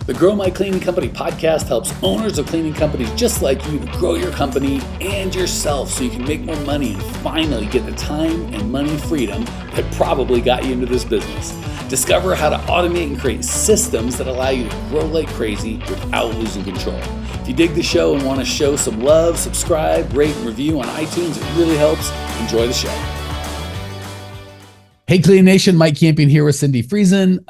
The Grow My Cleaning Company podcast helps owners of cleaning companies just like you to grow your company and yourself so you can make more money and finally get the time and money freedom that probably got you into this business. Discover how to automate and create systems that allow you to grow like crazy without losing control. If you dig the show and want to show some love, subscribe, rate, and review on iTunes. It really helps. Enjoy the show. Hey, Cleaning Nation, Mike Campion here with Cindy Friesen.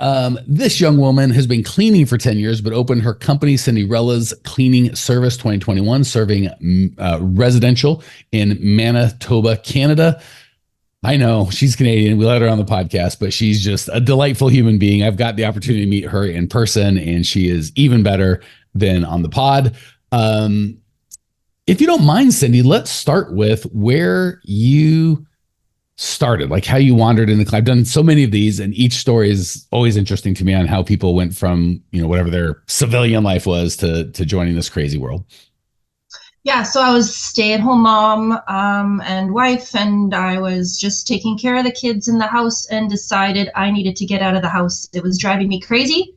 This young woman has been cleaning for 10 years, but opened her company, Cindy-rella's Cleaning Service 2021, serving residential in Manitoba, Canada. I know she's Canadian. We let her on the podcast, but she's just a delightful human being. I've got the opportunity to meet her in person, and she is even better than on the pod. If you don't mind, Cindy, let's start with where you started, like how you wandered in the. I've done so many of these, and each story is always interesting to me on how people went from, whatever their civilian life was to joining this crazy world. Yeah, so I was stay-at-home mom and wife, and I was just taking care of the kids in the house and decided I needed to get out of the house. It was driving me crazy.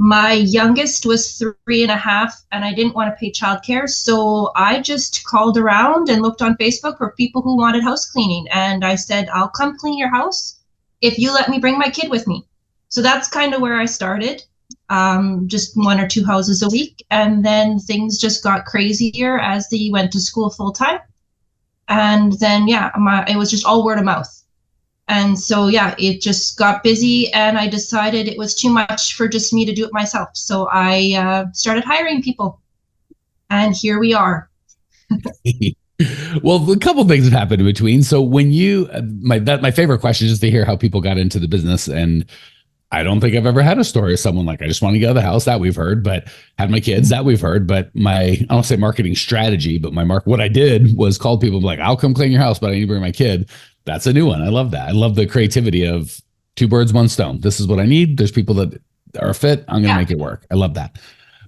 My youngest was 3.5, and I didn't want to pay childcare, so I just called around and looked on Facebook for people who wanted house cleaning, and I said, I'll come clean your house if you let me bring my kid with me. So that's kind of where I started, just 1 or 2 houses a week, and then things just got crazier as they went to school full-time, and then, it was just all word of mouth. And so, it just got busy, and I decided it was too much for just me to do it myself. So I started hiring people, and here we are. Well, a couple of things have happened in between. So when my favorite question is just to hear how people got into the business. And I don't think I've ever had a story of someone like, I just want to get out of the house, that we've heard, but had my kids, that we've heard. But I don't say marketing strategy, but what I did was called people like, I'll come clean your house, but I need to bring my kid. That's a new one. I love that. I love the creativity of 2 birds, 1 stone. This is what I need. There's people that are fit. I'm going to make it work. I love that.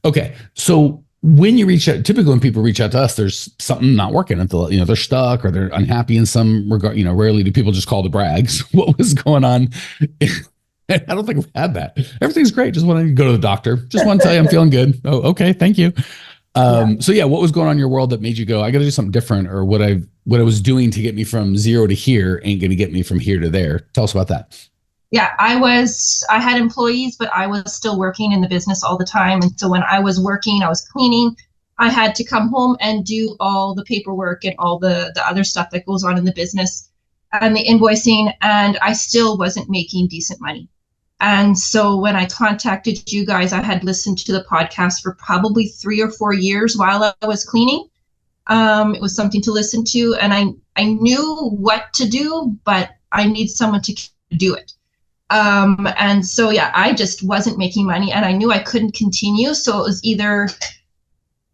Okay. So when you reach out, typically when people reach out to us, there's something not working until, they're stuck or they're unhappy in some regard. Rarely do people just call to brag. So what was going on? I don't think I've had that. Everything's great. Just want to go to the doctor. Just want to tell you I'm feeling good. Oh, okay. Thank you. So what was going on in your world that made you go, I got to do something different, or what I was doing to get me from 0 to here ain't going to get me from here to there. Tell us about that. Yeah, I had employees, but I was still working in the business all the time. And so when I was working, I was cleaning, I had to come home and do all the paperwork and all the other stuff that goes on in the business and the invoicing. And I still wasn't making decent money. And so when I contacted you guys, I had listened to the podcast for probably 3 or 4 years while I was cleaning. It was something to listen to, and I knew what to do, but I need someone to do it. And so, I just wasn't making money, and I knew I couldn't continue. So it was either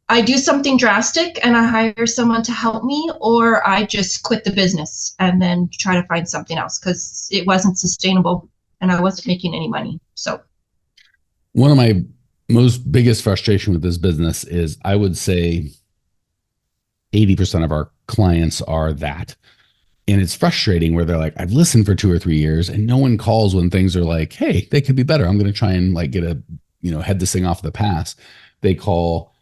I do something drastic and I hire someone to help me, or I just quit the business and then try to find something else, because it wasn't sustainable and I wasn't making any money. So one of my biggest frustration with this business is, I would say 80% of our clients are that. And it's frustrating where they're like, I've listened for 2 or 3 years and no one calls when things are like, hey, they could be better. I'm going to try and head this thing off the pass. They call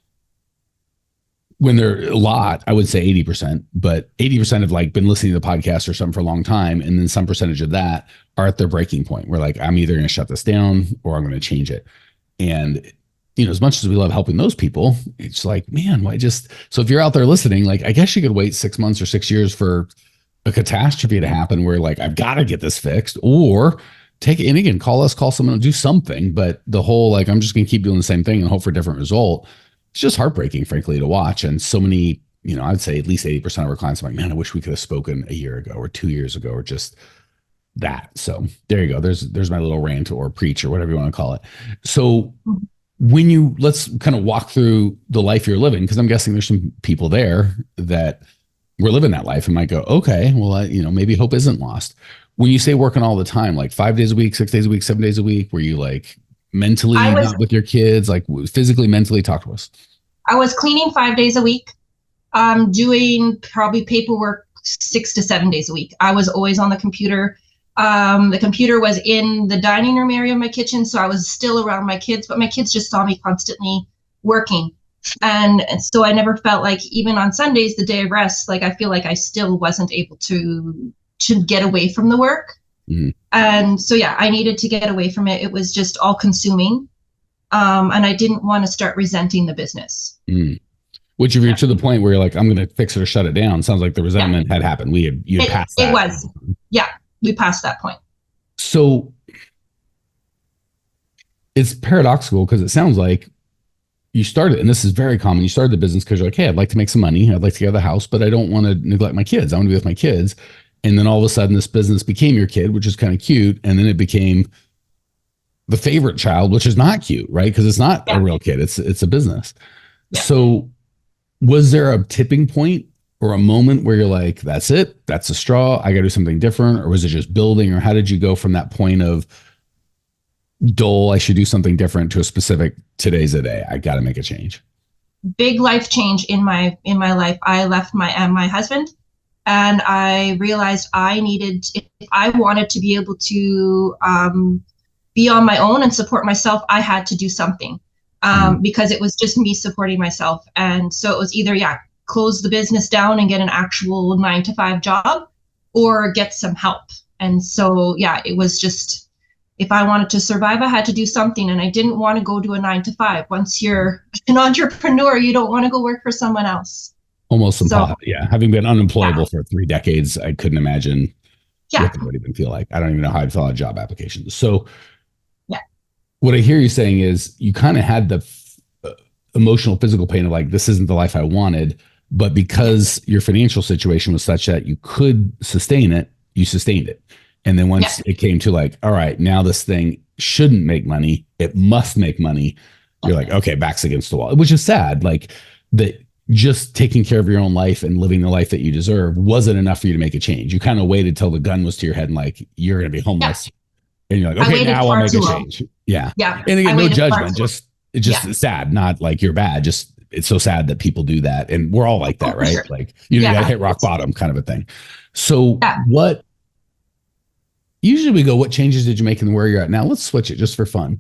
when they're a lot, I would say 80%, but 80% have been listening to the podcast or something for a long time. And then some percentage of that are at their breaking point. We're like, I'm either going to shut this down or I'm going to change it. And as much as we love helping those people, it's like, man, so if you're out there listening, I guess you could wait 6 months or 6 years for a catastrophe to happen where I've got to get this fixed, or take it in again, call someone, do something. But the whole, I'm just going to keep doing the same thing and hope for a different result. It's just heartbreaking, frankly, to watch. And so many, I'd say at least 80% of our clients are like, man, I wish we could have spoken a year ago or 2 years ago, or just that. So there you go. There's my little rant or preach or whatever you want to call it. So let's kind of walk through the life you're living, because I'm guessing there's some people there that were living that life and might go, okay, well, maybe hope isn't lost. When you say working all the time, 5 days a week, 6 days a week, 7 days a week, were you mentally not with your kids, physically, mentally? Talk to us. I was cleaning 5 days a week, doing probably paperwork 6 to 7 days a week. I was always on the computer. The computer was in the dining room area of my kitchen, so I was still around my kids, but my kids just saw me constantly working. And so I never felt like, even on Sundays, the day of rest, like I feel like I still wasn't able to get away from the work. Mm-hmm. And so yeah, I needed to get away from it. It was just all consuming. And I didn't want to start resenting the business. Mm. Which, if you're to the point where you're like, I'm going to fix it or shut it down, sounds like the resentment had happened. You had passed that. It was. Yeah, we passed that point. So it's paradoxical because it sounds like you started, and this is very common. You started the business because you're like, hey, I'd like to make some money. I'd like to get out of the house, but I don't want to neglect my kids. I want to be with my kids. And then all of a sudden this business became your kid, which is kind of cute. And then it became the favorite child, which is not cute, right? Because it's not a real kid. It's a business. Yeah. So was there a tipping point or a moment where you're like, that's it, that's a straw, I got to do something different? Or was it just building? Or how did you go from that point of dull, I should do something different, to a specific, today's the day, I got to make a change? Big life change in my life. I left my husband, and I realized if I wanted to be able to be on my own and support myself, I had to do something, because it was just me supporting myself. And so it was either, close the business down and get an actual 9-to-5 job, or get some help. And so, it was just, if I wanted to survive, I had to do something. And I didn't want to go to a 9-to-5. Once you're an entrepreneur, you don't want to go work for someone else. Almost impossible. Yeah. Having been unemployable for 3 decades, I couldn't imagine what that would even feel like. I don't even know how I'd fill out job applications. So what I hear you saying is you kind of had the emotional, physical pain of like, this isn't the life I wanted, but because your financial situation was such that you could sustain it, you sustained it. And then once it came to like, all right, now this thing shouldn't make money, it must make money. You're like, okay, back's against the wall, which is sad. Like that, just taking care of your own life and living the life that you deserve wasn't enough for you to make a change. You kind of waited till the gun was to your head and like, you're going to be homeless. And you're like, okay, now I'll make a change. Yeah. And again, no judgment, it's just sad. Not like you're bad. Just, it's so sad that people do that. And we're all like that, right? Sure. Like, you got to hit rock bottom kind of a thing. So usually we go, what changes did you make in where you're at now? Let's switch it just for fun.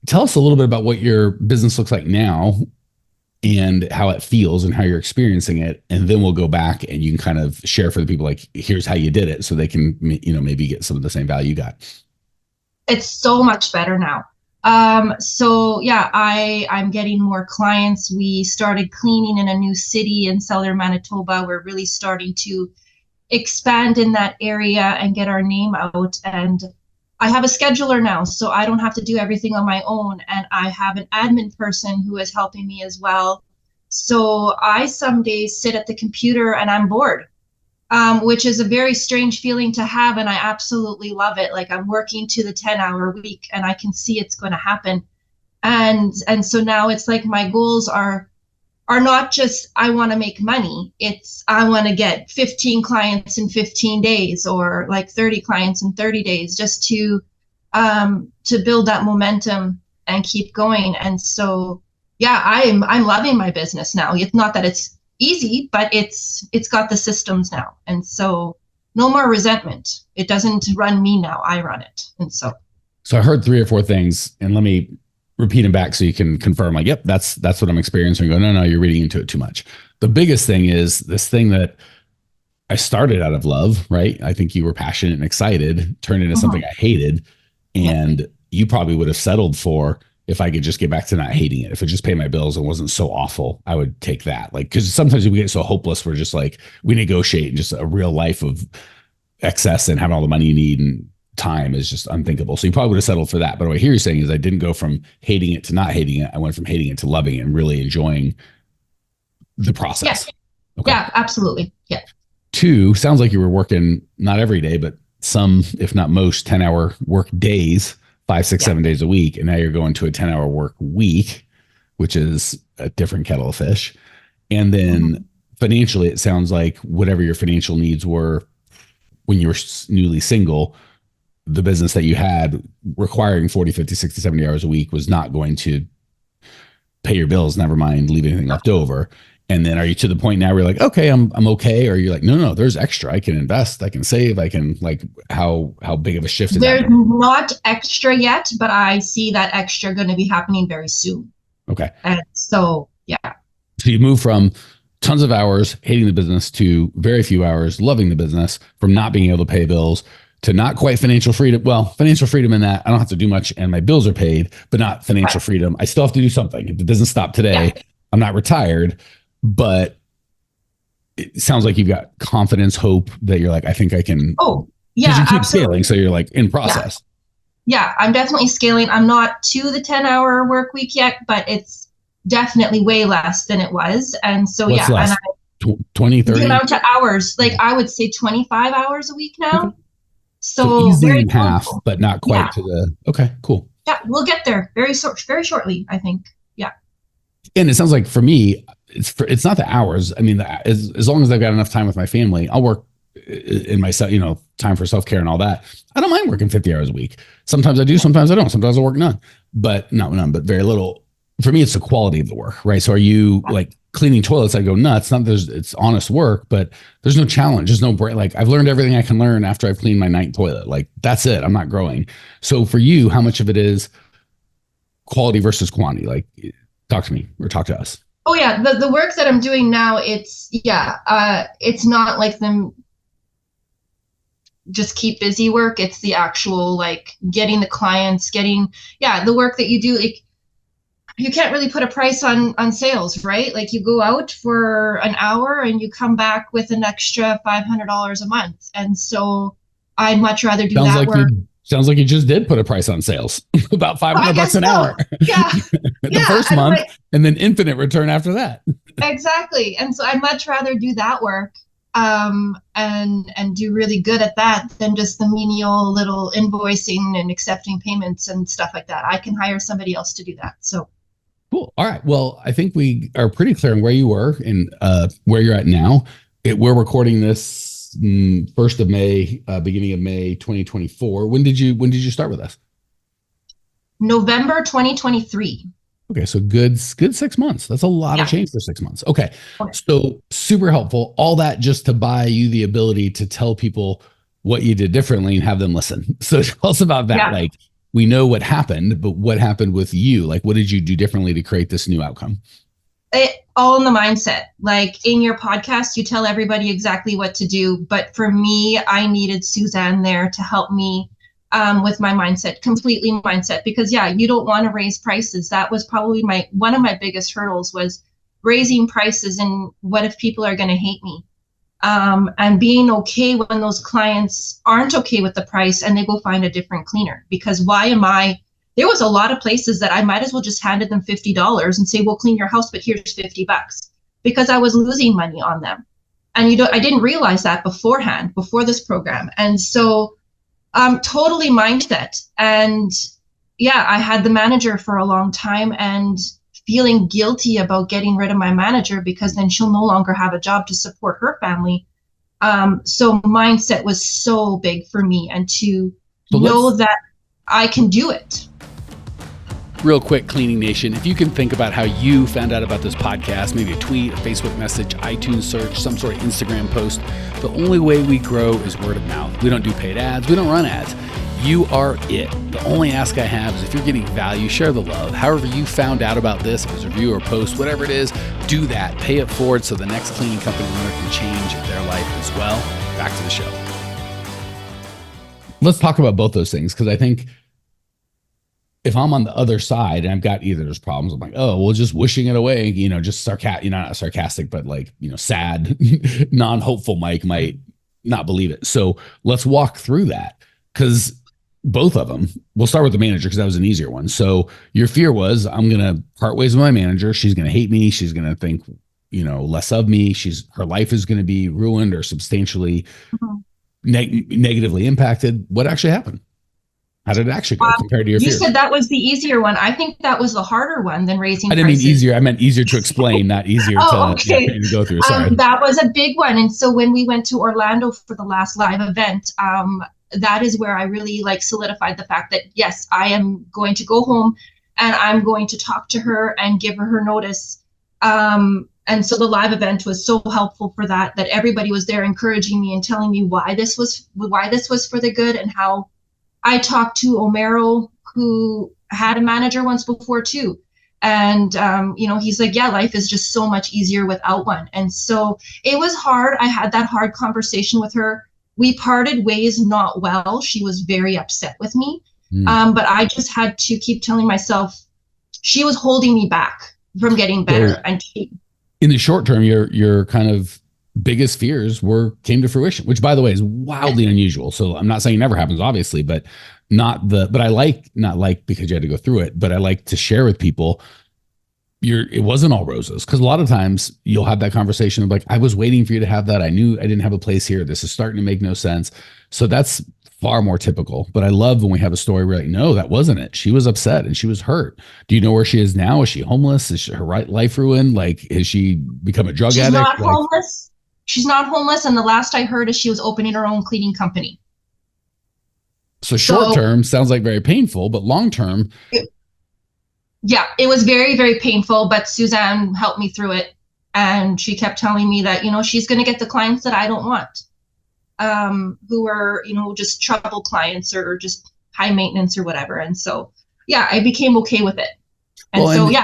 Tell us a little bit about what your business looks like now and how it feels and how you're experiencing it. And then we'll go back and you can kind of share for the people, like, here's how you did it, so they can, maybe get some of the same value you got. It's so much better now. So I'm getting more clients. We started cleaning in a new city in southern Manitoba. We're really starting to expand in that area and get our name out. And I have a scheduler now, so I don't have to do everything on my own. And I have an admin person who is helping me as well. So I some days sit at the computer and I'm bored, which is a very strange feeling to have. And I absolutely love it. Like, I'm working to the 10-hour week and I can see it's going to happen. And so now it's like my goals are not just, I want to make money. It's, I want to get 15 clients in 15 days, or like 30 clients in 30 days, just to build that momentum and keep going. And so, I'm loving my business now. It's not that it's easy, but it's got the systems now. And so no more resentment. It doesn't run me now. I run it. And so I heard 3 or 4 things, and let me repeat them back so you can confirm, like, yep, that's what I'm experiencing. Go, no, you're reading into it too much. The biggest thing is this thing that I started out of love, right? I think you were passionate and excited, turned into something I hated. And you probably would have settled for, if I could just get back to not hating it, if it just paid my bills and wasn't so awful, I would take that. Like, because sometimes we get so hopeless, we're just like, we negotiate just a real life of excess and having all the money you need, and time is just unthinkable. So you probably would have settled for that. But what I hear you saying is, I didn't go from hating it to not hating it. I went from hating it to loving it and really enjoying the process. Yeah, okay. Yeah, absolutely. Yeah. 2, sounds like you were working not every day, but some, if not most, 10-hour work days, 5, 6, 7 days a week. And now you're going to a 10-hour work week, which is a different kettle of fish. And then financially, it sounds like whatever your financial needs were when you were newly single, the business that you had requiring 40, 50, 60, 70 hours a week was not going to pay your bills, never mind leave anything left over. And then are you to the point now where you're like, okay, I'm okay? Or you're like, no, there's extra. I can invest, I can save, I can like, how big of a shift is that? There's not extra yet, but I see that extra going to be happening very soon. Okay. And so, yeah. So you move from tons of hours hating the business to very few hours loving the business, from not being able to pay bills to not quite financial freedom. Well, financial freedom in that I don't have to do much and my bills are paid, but not financial freedom. I still have to do something. If it doesn't stop today, I'm not retired, but it sounds like you've got confidence, hope that you're like, I think I can. Oh, yeah. You keep absolutely. scaling. So you're like in process. Yeah, I'm definitely scaling. I'm not to the 10-hour work week yet, but it's definitely way less than it was. And so, What's less? And 20, 30? The amount of hours, like I would say 25 hours a week now. Okay. So easily in half, but not quite to the, okay, cool. Yeah, we'll get there very shortly, I think. Yeah. And it sounds like for me, it's not the hours. I mean, as long as I've got enough time with my family, I'll work in myself, time for self-care and all that. I don't mind working 50 hours a week. Sometimes I do, sometimes I don't. Sometimes I work none, but not none, but very little. For me, it's the quality of the work, right? So are you like cleaning toilets? I go nuts. It's honest work, but there's no challenge. There's no break. Like I've learned everything I can learn after I've cleaned my ninth toilet. Like that's it. I'm not growing. So for you, how much of it is quality versus quantity? Like talk to me or talk to us. Oh yeah. The work that I'm doing now, it's not like them just keep busy work. It's the actual, like getting the clients, the work that you do. Like you can't really put a price on sales, right? Like you go out for an hour and you come back with an extra $500 a month. And so I'd much rather do that work. Sounds like you just did put a price on sales, about $500 an hour. Yeah. The first month, and then infinite return after that. Exactly. And so I'd much rather do that work and do really good at that than just the menial little invoicing and accepting payments and stuff like that. I can hire somebody else to do that. So cool. All right. Well, I think we are pretty clear on where you were and where you're at now. We're recording this 1st of May, beginning of May 2024. When did you start with us? November 2023. Okay, so good 6 months. That's a lot of change for 6 months. Okay, so super helpful. All that just to buy you the ability to tell people what you did differently and have them listen. So tell us about that. Yeah. Like we know what happened, but what happened with you? Like what did you do differently to create this new outcome? It all in the mindset. Like in your podcast, you tell everybody exactly what to do. But for me, I needed Suzanne there to help me with my mindset, completely mindset, because you don't want to raise prices. That was probably one of my biggest hurdles was raising prices. And what if people are going to hate me? And being okay when those clients aren't okay with the price and they go find a different cleaner, because there was a lot of places that I might as well just handed them $50 and say, we'll clean your house, but here's $50, because I was losing money on them. And I didn't realize that beforehand, before this program. And so totally mindset. And I had the manager for a long time and feeling guilty about getting rid of my manager because then she'll no longer have a job to support her family. So mindset was so big for me, and to know that I can do it. Real quick, Cleaning Nation, if you can think about how you found out about this podcast, maybe a tweet, a Facebook message, iTunes search, some sort of Instagram post, the only way we grow is word of mouth. We don't do paid ads. We don't run ads. You are it. The only ask I have is if you're getting value, share the love. However you found out about this, if it's a review or post, whatever it is, do that. Pay it forward so the next cleaning company owner can change their life as well. Back to the show. Let's talk about both those things, because I think if I'm on the other side and I've got either those problems, I'm like, oh, well, just wishing it away, just sarcastic, not sarcastic, but like, sad, non-hopeful Mike might not believe it. So let's walk through that, because both of them, we'll start with the manager because that was an easier one. So your fear was, I'm going to part ways with my manager. She's going to hate me. She's going to think, less of me. Her life is going to be ruined or substantially negatively impacted. What actually happened? How did it actually go compared to your fear? You said that was the easier one. I think that was the harder one than raising prices. I didn't mean easier. I meant easier to explain, not easier to go through. Sorry. That was a big one. And so when we went to Orlando for the last live event, that is where I really solidified the fact that, yes, I am going to go home and I'm going to talk to her and give her notice. And And so the live event was so helpful for that, that everybody was there encouraging me and telling me why this was for the good, and how I talked to Omero, who had a manager once before too. And, he's like, yeah, life is just so much easier without one. And so it was hard. I had that hard conversation with her. We parted ways not well. She was very upset with me. But I just had to keep telling myself she was holding me back from getting better. So, and in the short term, your kind of biggest fears came to fruition, which, by the way, is wildly unusual. So I'm not saying it never happens, obviously, but I like, not like because you had to go through it, but I like to share with people it wasn't all roses. Cause a lot of times you'll have that conversation of like, I was waiting for you to have that. I knew I didn't have a place here. This is starting to make no sense. So that's far more typical. But I love when we have a story where like, no, that wasn't it. She was upset and she was hurt. Do you know where she is now? Is she homeless? Is her life ruined? Like, has she become a drug addict? Not homeless. She's not homeless. And the last I heard is she was opening her own cleaning company. So short term sounds like very painful, but long term. Yeah, it was very, very painful, but Suzanne helped me through it. And she kept telling me that, she's going to get the clients that I don't want, who are, just trouble clients or just high maintenance or whatever. And so, yeah, I became okay with it. And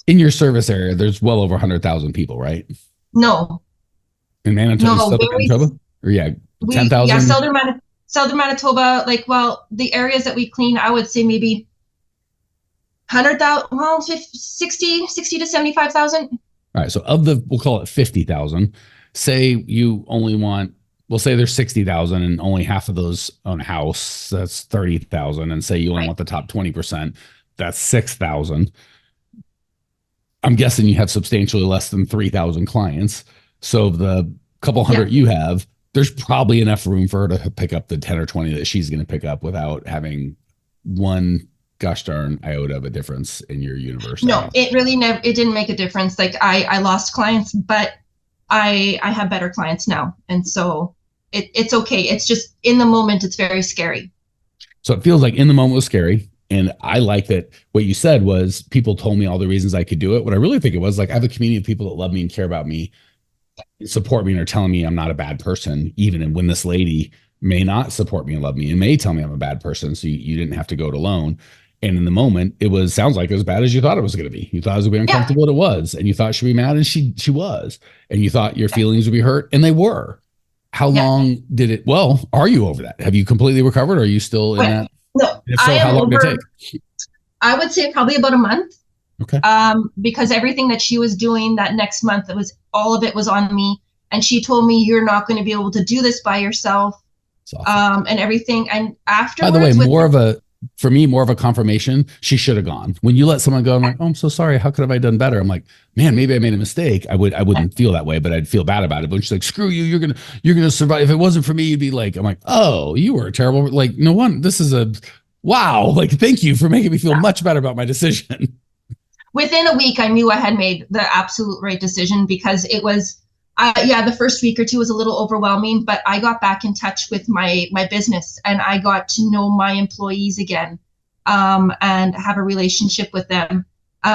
in your service area, there's well over 100,000 people, right? No. In Manitoba, Southern Manitoba? Or 10,000? Yeah, Southern Manitoba, the areas that we clean, I would say maybe 100,000, 60 to 75,000. All right. So we'll call it 50,000. Say you only want, we'll say there's 60,000 and only half of those own a house. That's 30,000. And say you only want the top 20%. That's 6,000. I'm guessing you have substantially less than 3,000 clients. So the couple hundred you have, there's probably enough room for her to pick up the 10 or 20 that she's going to pick up without having one gosh darn iota of a difference in your universe. No, it really it didn't make a difference. Like I lost clients, but I have better clients now. And so it's okay. It's just in the moment, it's very scary. So it feels like in the moment was scary. And I like that what you said was people told me all the reasons I could do it. What I really think it was like, I have a community of people that love me and care about me, support me, and are telling me I'm not a bad person, even when this lady may not support me and love me and may tell me I'm a bad person. So you didn't have to go it alone. And in the moment, sounds like as bad as you thought it was going to be. You thought it was going to be uncomfortable, and it was. And you thought she'd be mad, and she was. And you thought your feelings would be hurt, and they were. How long are you over that? Have you completely recovered? Or are you still in that? No, if so, how long did it take? I would say probably about a month. Okay. Because everything that she was doing that next month, all of it was on me. And she told me, you're not going to be able to do this by yourself. Awesome. And everything. And afterwards, by the way, more of a confirmation. She should have gone. When you let someone go, I'm like, oh, I'm so sorry. How could have I done better? I'm like, man, maybe I made a mistake. I wouldn't feel that way, but I'd feel bad about it. But she's like, screw you. You're gonna survive. If it wasn't for me, you'd be like, I'm like, oh, you were terrible. Like, no one. This is wow. Like, thank you for making me feel much better about my decision. Within a week, I knew I had made the absolute right decision, because it was. The first week or two was a little overwhelming, but I got back in touch with my business, and I got to know my employees again, and have a relationship with them,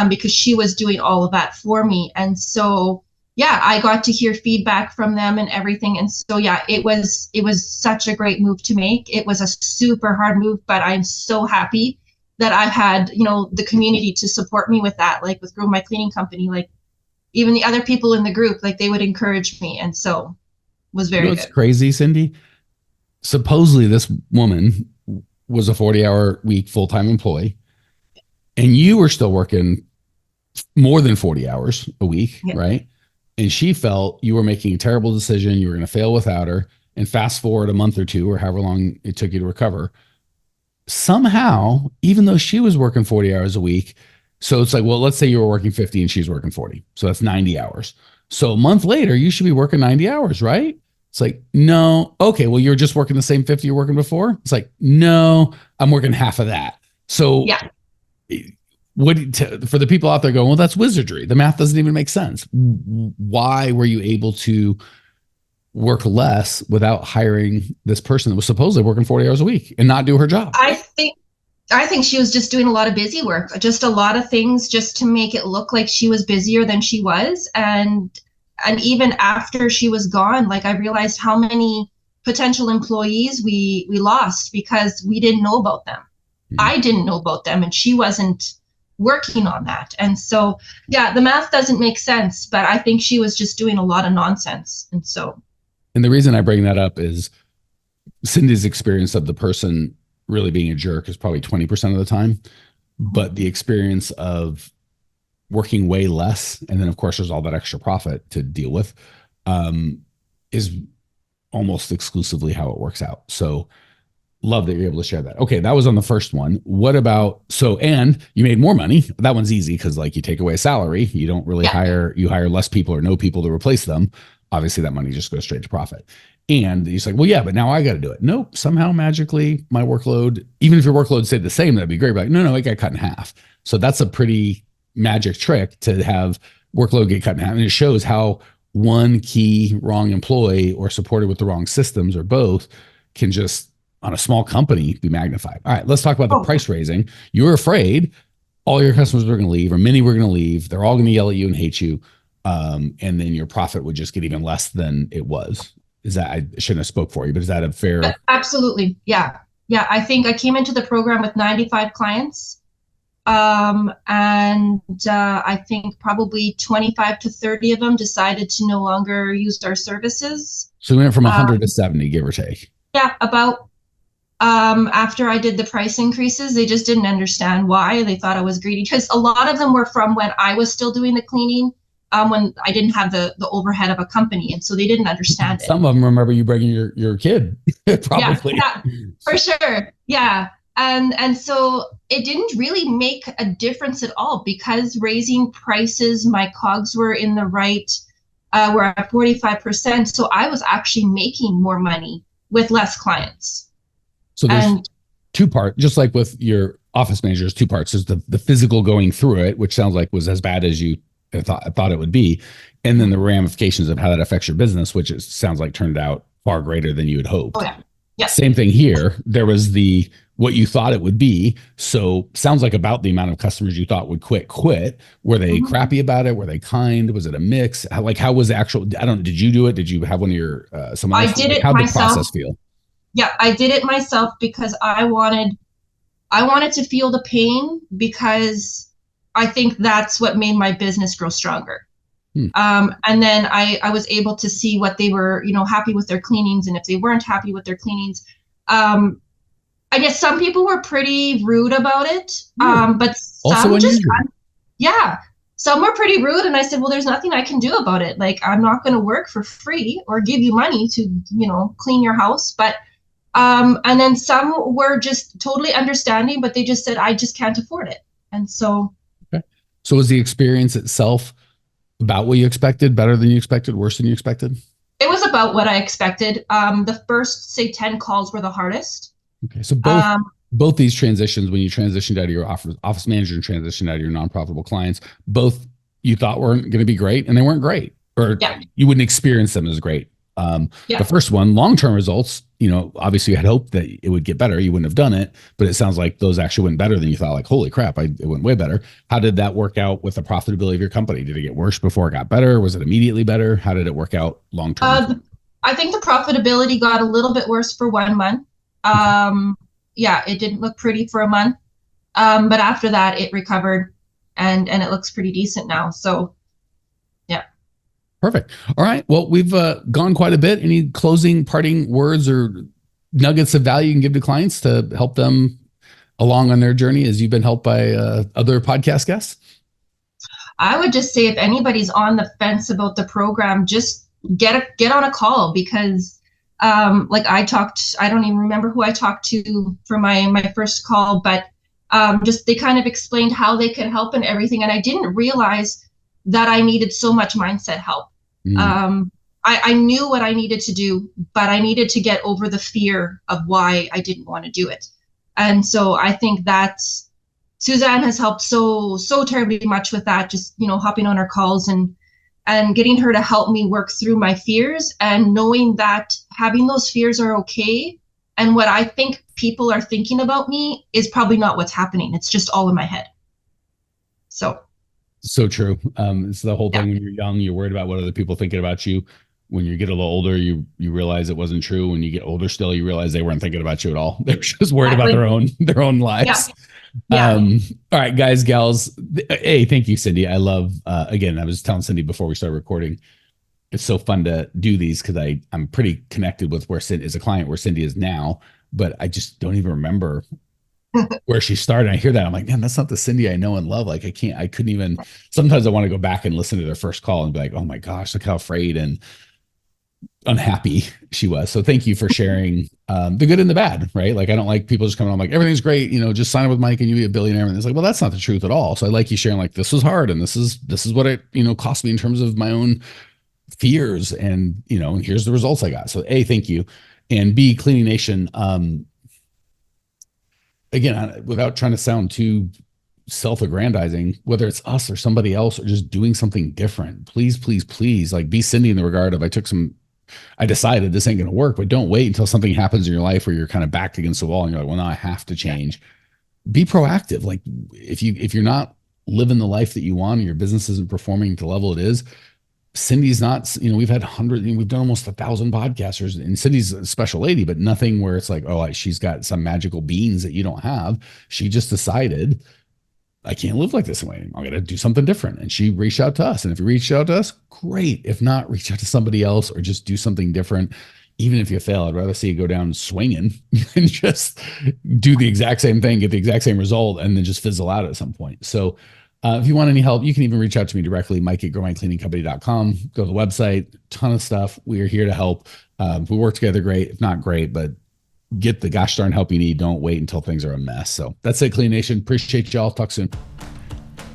because she was doing all of that for me. And so, I got to hear feedback from them and everything. And so, it was such a great move to make. It was a super hard move, but I'm so happy that I've had, the community to support me with that, like with Grow My Cleaning Company, like, even the other people in the group, like they would encourage me. And so it was very good. It's crazy, Cindy. Supposedly this woman was a 40-hour week full-time employee, and you were still working more than 40 hours a week, right? And she felt you were making a terrible decision. You were going to fail without her. And fast forward a month or two, or however long it took you to recover, somehow, even though she was working 40 hours a week, so it's like, well, let's say you were working 50 and she's working 40. So that's 90 hours. So a month later, you should be working 90 hours, right? It's like, no. Okay, well, you're just working the same 50 you're working before? It's like, no, I'm working half of that. So for the people out there going, well, that's wizardry. The math doesn't even make sense. Why were you able to work less without hiring this person that was supposedly working 40 hours a week and not do her job? I think she was just doing a lot of busy work, just a lot of things just to make it look like she was busier than she was. And even after she was gone, like I realized how many potential employees we lost because we didn't know about them. Mm. I didn't know about them and she wasn't working on that. And so, yeah, the math doesn't make sense, but I think she was just doing a lot of nonsense. And so, And the reason I bring that up is Cindy's experience of the person really being a jerk is probably 20% of the time, but the experience of working way less, and then of course there's all that extra profit to deal with, um, is almost exclusively how it works out. So love that you're able to share that. Okay, that was on the first one. What about, so, and you made more money. That one's easy because like you take away a salary, you don't really yeah. you hire less people or no people to replace them. Obviously that money just goes straight to profit. And he's like, well, yeah, but now I got to do it. Nope. Somehow magically my workload, even if your workload stayed the same, that'd be great. But like, no, it got cut in half. So that's a pretty magic trick to have workload get cut in half. And it shows how one key wrong employee or supported with the wrong systems or both can just on a small company be magnified. All right, let's talk about the Oh, price raising. You were afraid all your customers were going to leave, or many were going to leave. They're all going to yell at you and hate you, and then your profit would just get even less than it was. Is that, I shouldn't have spoke for you, but is that a fair? absolutely. Yeah. Yeah. I think I came into the program with 95 clients. And I think probably 25 to 30 of them decided to no longer use our services. So we went from Um, 100 to 70, give or take. yeah, about after I did the price increases, they just didn't understand why. They thought I was greedy because a lot of them were from when I was still doing the cleaning, when I didn't have the overhead of a company, and so they didn't understand it. Some of them remember you bringing your kid, Yeah, probably. yeah, for sure. Yeah. And so it didn't really make a difference at all because raising prices, my cogs were in the right, were at 45%. So I was actually making more money with less clients. So there's And two parts, just like with your office manager, there's two parts. There's the physical going through it, which sounds like was as bad as you thought it would be. And then the ramifications of how that affects your business, which it sounds like turned out far greater than you had oh hoped. yeah, yeah. Same thing here. There was the what you thought it would be. So sounds like about the amount of customers you thought would quit. Were they Mhm. crappy about it? Were they kind? Was it a mix? How was the actual, I don't, did you do it? Did you have one of your, someone I else? did Like, it how'd the myself. process feel? Yeah, I did it myself because I wanted to feel the pain because I think that's what made my business grow stronger. Hmm. And then I was able to see what they were, happy with their cleanings, and if they weren't happy with their cleanings. I guess some people were pretty rude about it, Really? but Also some just, unusual. yeah, some were pretty rude. And I said, well, there's nothing I can do about it. Like, I'm not going to work for free or give you money to, clean your house. But, and then some were just totally understanding, but they just said, I just can't afford it. And so, Okay. So was the experience itself about what you expected, better than you expected, worse than you expected? it was about what I expected. The first, say, 10 calls were the hardest. Okay. So Um, both these transitions, when you transitioned out of your office manager and transitioned out of your non-profitable clients, both you thought weren't going to be great and they weren't great, or yeah, you wouldn't experience them as great. The yeah. first one, long-term results, obviously you had hoped that it would get better. You wouldn't have done it, but it sounds like those actually went better than you thought. Like, holy crap, it went way better. How did that work out with the profitability of your company? Did it get worse before it got better? Was it immediately better? How did it work out long-term? I think the profitability got a little bit worse for 1 month. Yeah, it didn't look pretty for a month. But after that, it recovered and it looks pretty decent now. So, yeah. Perfect. All right. Well, we've gone quite a bit. Any closing parting words or nuggets of value you can give to clients to help them along on their journey as you've been helped by other podcast guests? I would just say if anybody's on the fence about the program, just get on a call because like I don't even remember who I talked to for my first call, but just they kind of explained how they could help and everything. And I didn't realize that I needed so much mindset help. Mm. I knew what I needed to do, but I needed to get over the fear of why I didn't want to do it. And so I think that's Suzanne has helped so terribly much with that, just, hopping on our calls and getting her to help me work through my fears and knowing that having those fears are okay, And what I think people are thinking about me is probably not what's happening. It's just all in my head. So true. It's the whole Yeah. thing. When you're young, you're worried about what other people thinking about you. When you get a little older, you realize it wasn't true. When you get older still, you realize they weren't thinking about you at all. They're just worried about their own lives. Yeah. All right, guys, gals. Hey, thank you, Cindy. I love, again, I was telling Cindy before we started recording, it's so fun to do these because I'm pretty connected with where Cindy is a client, where Cindy is now, but I just don't even remember where she started. I hear that. I'm like, man, that's not the Cindy I know and love. Like, I couldn't even, sometimes I want to go back and listen to their first call and be like, oh my gosh, look how afraid and unhappy she was. So thank you for sharing the good and the bad, right? Like, I don't like people just coming on like, everything's great, just sign up with Mike and you'll be a billionaire. And it's like, well, that's not the truth at all. So I like you sharing like, this was hard. And this is what it, cost me in terms of my own fears. And, here's the results I got. So A, thank you. And B, Cleaning Nation, again, without trying to sound too self-aggrandizing, whether it's us or somebody else or just doing something different, please, please, please, like, be Cindy in the regard of, I decided this ain't going to work, but don't wait until something happens in your life where you're kind of backed against the wall and you're like, well, now I have to change. Be proactive. Like, if you're not living the life that you want or your business isn't performing to the level it is, Cindy's not, we've had we've done almost 1,000 podcasters, and Cindy's a special lady, but nothing where it's like, oh, she's got some magical beans that you don't have. She just decided, I can't live like this anymore. I'm going to do something different. And she reached out to us. And if you reached out to us, great. If not, reach out to somebody else or just do something different. Even if you fail, I'd rather see you go down swinging and just do the exact same thing, get the exact same result, and then just fizzle out at some point. So if you want any help, you can even reach out to me directly, Mike@growmycleaningcompany.com. Go to the website, ton of stuff. We are here to help. If we work together, great. If not, great. But get the gosh darn help you need. Don't wait until things are a mess. So that's it, Clean Nation. Appreciate y'all. Talk soon.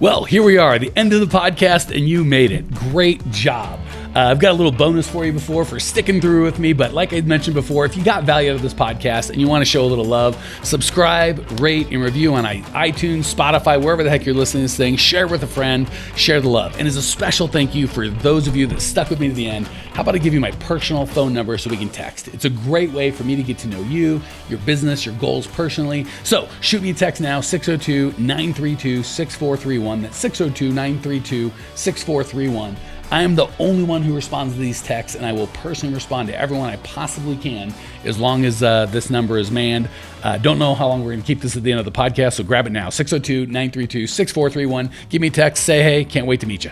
Well, here we are, the end of the podcast, and you made it. Great job. I've got a little bonus for you for sticking through with me. But like I mentioned before, if you got value out of this podcast and you want to show a little love, subscribe, rate, and review on iTunes, Spotify, wherever the heck you're listening to this thing. Share it with a friend. Share the love. And as a special thank you for those of you that stuck with me to the end, how about I give you my personal phone number so we can text? It's a great way for me to get to know you, your business, your goals personally. So shoot me a text now, 602-932-6431. That's 602-932-6431. I am the only one who responds to these texts, and I will personally respond to everyone I possibly can as long as this number is manned. Don't know how long we're going to keep this at the end of the podcast, so grab it now, 602-932-6431. Give me a text, say hey, can't wait to meet you.